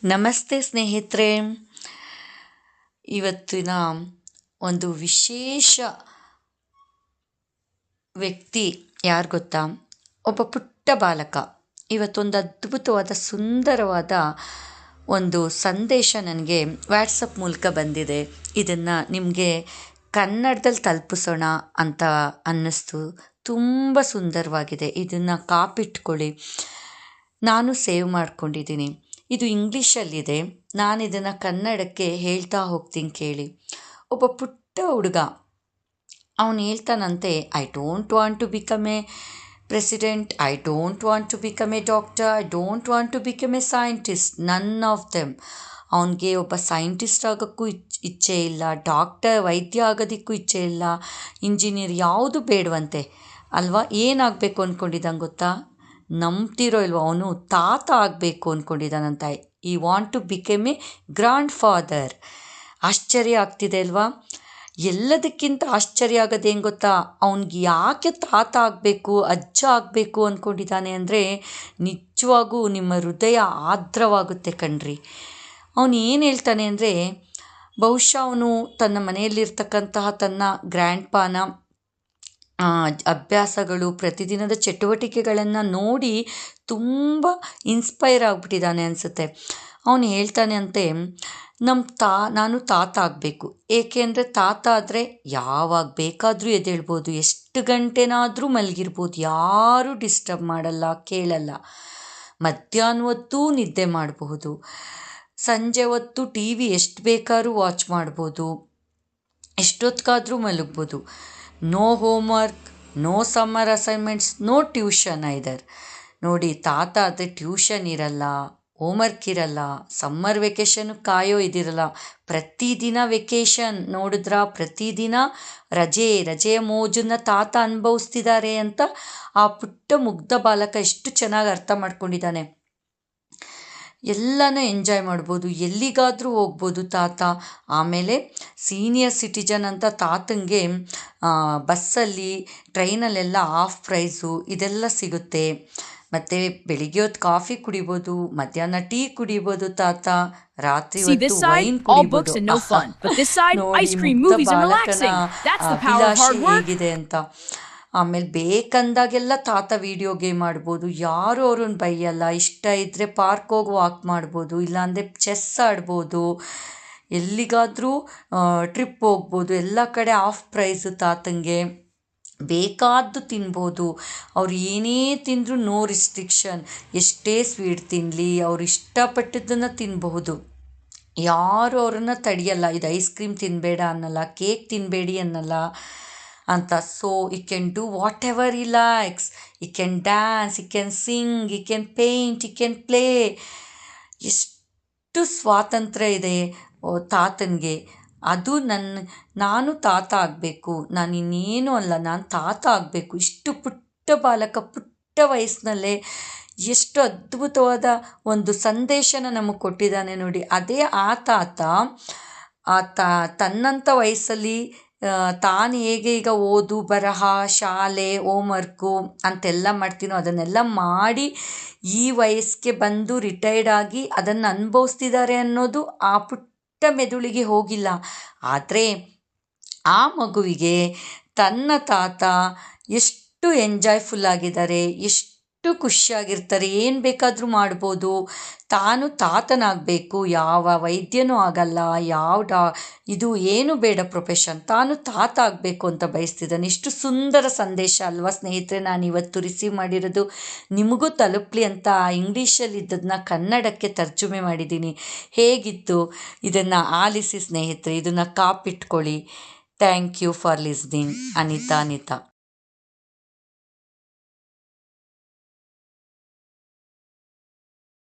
ನಮಸ್ತೆ ಸ್ನೇಹಿತರೆ. ಇವತ್ತಿನ ಒಂದು ವಿಶೇಷ ವ್ಯಕ್ತಿ ಯಾರು ಗೊತ್ತಾ? ಒಬ್ಬ ಪುಟ್ಟ ಬಾಲಕ. ಇವತ್ತೊಂದು ಅದ್ಭುತವಾದ ಸುಂದರವಾದ ಒಂದು ಸಂದೇಶ ನನಗೆ ವಾಟ್ಸಪ್ ಮೂಲಕ ಬಂದಿದೆ. ಇದನ್ನು ನಿಮಗೆ ಕನ್ನಡದಲ್ಲಿ ತಲುಪಿಸೋಣ ಅಂತ ಅನ್ನಿಸ್ತು. ತುಂಬ ಸುಂದರವಾಗಿದೆ. ಇದನ್ನು ಕಾಪಿಟ್ಕೊಳ್ಳಿ. ನಾನು ಸೇವ್ ಮಾಡ್ಕೊಂಡಿದ್ದೀನಿ. ಇದು ಇಂಗ್ಲೀಷಲ್ಲಿದೆ. ನಾನು ಇದನ್ನು ಕನ್ನಡಕ್ಕೆ ಹೇಳ್ತಾ ಹೋಗ್ತೀನಿ ಕೇಳಿ. ಒಬ್ಬ ಪುಟ್ಟ ಹುಡುಗ, ಅವನು ಹೇಳ್ತಾನಂತೆ, I don't want to become a president, I don't want to become a doctor, I don't want to become a scientist, none of them. ಅವನಿಗೆ ಒಬ್ಬ ಸೈಂಟಿಸ್ಟ್ ಆಗೋಕ್ಕೂ ಇಚ್ಛೆ ಇಲ್ಲ, ವೈದ್ಯ ಆಗೋದಕ್ಕೂ ಇಚ್ಛೆ ಇಲ್ಲ, ಇಂಜಿನಿಯರ್ ಯಾವುದು ಬೇಡವಂತೆ ಅಲ್ವಾ. ಏನಾಗಬೇಕು ಅಂದ್ಕೊಂಡಿದ್ದಂಗೆ ಗೊತ್ತಾ? ನಂಬ್ತಿರೋ ಇಲ್ವೋ, ಅವನು ತಾತ ಆಗಬೇಕು ಅಂದ್ಕೊಂಡಿದ್ದಾನಂತ. I want to become a grandfather. ಆಶ್ಚರ್ಯ ಆಗ್ತಿದೆ ಅಲ್ವಾ? ಎಲ್ಲದಕ್ಕಿಂತ ಆಶ್ಚರ್ಯ ಆಗೋದು ಏನು ಗೊತ್ತಾ? ಅವನಿಗೆ ಯಾಕೆ ತಾತ ಆಗಬೇಕು, ಅಜ್ಜ ಆಗಬೇಕು ಅಂದ್ಕೊಂಡಿದ್ದಾನೆ ಅಂದರೆ ನಿಜವಾಗೂ ನಿಮ್ಮ ಹೃದಯ ಆರ್ದ್ರವಾಗುತ್ತೆ ಕಣ್ರಿ. ಅವನು ಏನು ಹೇಳ್ತಾನೆ ಅಂದರೆ, ಬಹುಶಃ ಅವನು ತನ್ನ ಮನೆಯಲ್ಲಿರ್ತಕ್ಕಂತಹ ತನ್ನ ಗ್ರ್ಯಾಂಡ್ ಪಾನ ಅಭ್ಯಾಸಗಳು, ಪ್ರತಿದಿನದ ಚಟುವಟಿಕೆಗಳನ್ನು ನೋಡಿ ತುಂಬ ಇನ್ಸ್ಪೈರ್ ಆಗಿಬಿಟ್ಟಿದ್ದಾನೆ ಅನಿಸುತ್ತೆ. ಅವನು ಹೇಳ್ತಾನೆ ಅಂತೆ, ನಾನು ತಾತ ಆಗಬೇಕು. ಏಕೆ ಅಂದರೆ ತಾತ ಆದರೆ ಯಾವಾಗ ಬೇಕಾದರೂ ಎದ್ದೇಳ್ಬೋದು, ಎಷ್ಟು ಗಂಟೆನಾದರೂ ಮಲಗಿರ್ಬೋದು, ಯಾರೂ ಡಿಸ್ಟರ್ಬ್ ಮಾಡಲ್ಲ, ಕೇಳಲ್ಲ. ಮಧ್ಯಾಹ್ನ ಹೊತ್ತು ನಿದ್ದೆ ಮಾಡಬಹುದು, ಸಂಜೆ ಹೊತ್ತು ಟಿ ವಿ ಎಷ್ಟು ಬೇಕಾದ್ರೂ ವಾಚ್ ಮಾಡ್ಬೋದು, ಎಷ್ಟೊತ್ತಿಗಾದರೂ ಮಲಗ್ಬೋದು. No homework, no summer assignments, no tuition either. ನೋಡಿ, ತಾತ ಆದರೆ ಟ್ಯೂಷನ್ ಇರಲ್ಲ, ಹೋಮ್ವರ್ಕ್ ಇರಲ್ಲ, ಸಮ್ಮರ್ ವೆಕೇಷನ್ ಕಾಯೋ ಇದಿರಲ್ಲ. ಪ್ರತಿದಿನ ವೆಕೇಷನ್ ನೋಡಿದ್ರ, ಪ್ರತಿದಿನ ರಜೆಯ ಮೋಜನ್ನು ತಾತ ಅನುಭವಿಸ್ತಿದ್ದಾರೆ ಅಂತ ಆ ಪುಟ್ಟ ಮುಗ್ಧ ಬಾಲಕ ಎಷ್ಟು ಚೆನ್ನಾಗಿ ಅರ್ಥ ಮಾಡ್ಕೊಂಡಿದ್ದಾನೆ. ಎಲ್ಲನೂ ಎಂಜಾಯ್ ಮಾಡ್ಬೋದು, ಎಲ್ಲಿಗಾದರೂ ಹೋಗ್ಬೋದು ತಾತ. ಆಮೇಲೆ ಸೀನಿಯರ್ ಸಿಟಿಜನ್ ಅಂತ ತಾತಂಗೆ ಬಸ್ಸಲ್ಲಿ, ಟ್ರೈನಲ್ಲೆಲ್ಲ ಆಫ್ ಪ್ರೈಸು ಇದೆಲ್ಲ ಸಿಗುತ್ತೆ. ಮತ್ತು ಬೆಳಿಗ್ಗೆ ಹೊತ್ತು ಕಾಫಿ ಕುಡಿಬೋದು, ಮಧ್ಯಾಹ್ನ ಟೀ ಕುಡಿಬೋದು ತಾತ, ರಾತ್ರಿ ಹೊತ್ತು ವೈನ್ ಕುಡಿಬೋದು. ನೋಡಿ, ಮುಗ್ಧ ಬಾಲಕನ ಅಭಿಲಾಷೆ ಹೇಗಿದೆ ಅಂತ. ಆಮೇಲೆ ಬೇಕಂದಾಗೆಲ್ಲ ತಾತ ವಿಡಿಯೋ ಗೇಮ್ ಆಡ್ಬೋದು, ಯಾರು ಅವ್ರನ್ನ ಬೈಯಲ್ಲ. ಇಷ್ಟ ಇದ್ದರೆ ಪಾರ್ಕ್ ಹೋಗಿ ವಾಕ್ ಮಾಡ್ಬೋದು, ಇಲ್ಲಾಂದರೆ ಚೆಸ್ ಆಡ್ಬೋದು, ಎಲ್ಲಿಗಾದರೂ ಟ್ರಿಪ್ ಹೋಗ್ಬೋದು. ಎಲ್ಲ ಕಡೆ ಆಫ್ ಪ್ರೈಸು ತಾತಂಗೆ, ಬೇಕಾದ್ದು ತಿನ್ಬೋದು. ಅವ್ರು ಏನೇ ತಿಂದರೂ ನೋ ರಿಸ್ಟ್ರಿಕ್ಷನ್. ಎಷ್ಟೇ ಸ್ವೀಟ್ ತಿನ್ನಲಿ, ಅವ್ರು ಇಷ್ಟಪಟ್ಟಿದ್ದನ್ನು ತಿನ್ನಬಹುದು, ಯಾರು ಅವ್ರನ್ನ ತಡೆಯಲ್ಲ. ಇದು ಐಸ್ ಕ್ರೀಮ್ ತಿನ್ನಬೇಡ ಅನ್ನಲ್ಲ, ಕೇಕ್ ತಿನ್ನಬೇಡಿ ಅನ್ನಲ್ಲ ಅಂತ. ಸೊ ಈ ಕ್ಯಾನ್ ಡೂ ವಾಟ್ ಎವರ್ ಈ ಲೈಕ್ಸ್. ಈ ಕ್ಯಾನ್ ಡ್ಯಾನ್ಸ್, ಈ ಕ್ಯಾನ್ ಸಿಂಗ್, ಈ ಕ್ಯಾನ್ ಪೇಂಟ್, ಈ ಕ್ಯಾನ್ ಪ್ಲೇ. ಎಷ್ಟು ಸ್ವಾತಂತ್ರ್ಯ ಇದೆ ತಾತನಿಗೆ. ಅದು ನಾನು ತಾತ ಆಗಬೇಕು, ನಾನು ಇನ್ನೇನು ಅಲ್ಲ, ನಾನು ತಾತ ಆಗಬೇಕು. ಇಷ್ಟು ಪುಟ್ಟ ಬಾಲಕ ಪುಟ್ಟ ವಯಸ್ಸಿನಲ್ಲೇ ಎಷ್ಟು ಅದ್ಭುತವಾದ ಒಂದು ಸಂದೇಶನ ನಮಗೆ ಕೊಟ್ಟಿದ್ದಾನೆ ನೋಡಿ. ಅದೇ ಆ ತಾತ ತನ್ನಂಥ ವಯಸ್ಸಲ್ಲಿ ತಾನು ಹೇಗೆ ಈಗ ಓದು ಬರಹ, ಶಾಲೆ, ಹೋಮ್ವರ್ಕು ಅಂತೆಲ್ಲ ಮಾಡ್ತೀನೋ ಅದನ್ನೆಲ್ಲ ಮಾಡಿ ಈ ವಯಸ್ಸಿಗೆ ಬಂದು ರಿಟೈರ್ಡ್ ಆಗಿ ಅದನ್ನು ಅನುಭವಿಸ್ತಿದ್ದಾರೆ ಅನ್ನೋದು ಆ ಪುಟ್ಟ ಮೆದುಳಿಗೆ ಹೋಗಿಲ್ಲ. ಆದರೆ ಆ ಮಗುವಿಗೆ ತನ್ನ ತಾತ ಎಷ್ಟು ಎಂಜಾಯ್ಫುಲ್ ಆಗಿದ್ದಾರೆ, ಎಷ್ಟು ಖುಷಿಯಾಗಿರ್ತಾರೆ, ಏನು ಬೇಕಾದರೂ ಮಾಡ್ಬೋದು. ತಾನು ತಾತನಾಗಬೇಕು, ಯಾವ ವೈದ್ಯನೂ ಆಗಲ್ಲ, ಇದು ಏನು ಬೇಡ ಪ್ರೊಫೆಷನ್, ತಾನು ತಾತ ಆಗಬೇಕು ಅಂತ ಬಯಸ್ತಿದ್ದಾನೆ. ಇಷ್ಟು ಸುಂದರ ಸಂದೇಶ ಅಲ್ವಾ ಸ್ನೇಹಿತರೆ? ನಾನು ಇವತ್ತು ರಿಸೀವ್ ಮಾಡಿರೋದು ನಿಮಗೂ ತಲುಪಲಿ ಅಂತ ಇಂಗ್ಲೀಷಲ್ಲಿ ಇದ್ದದನ್ನ ಕನ್ನಡಕ್ಕೆ ತರ್ಜುಮೆ ಮಾಡಿದ್ದೀನಿ. ಹೇಗಿತ್ತು? ಇದನ್ನು ಆಲಿಸಿ ಸ್ನೇಹಿತರೆ, ಇದನ್ನು ಕಾಪಿಟ್ಕೊಳ್ಳಿ. Thank you for listening. Anita.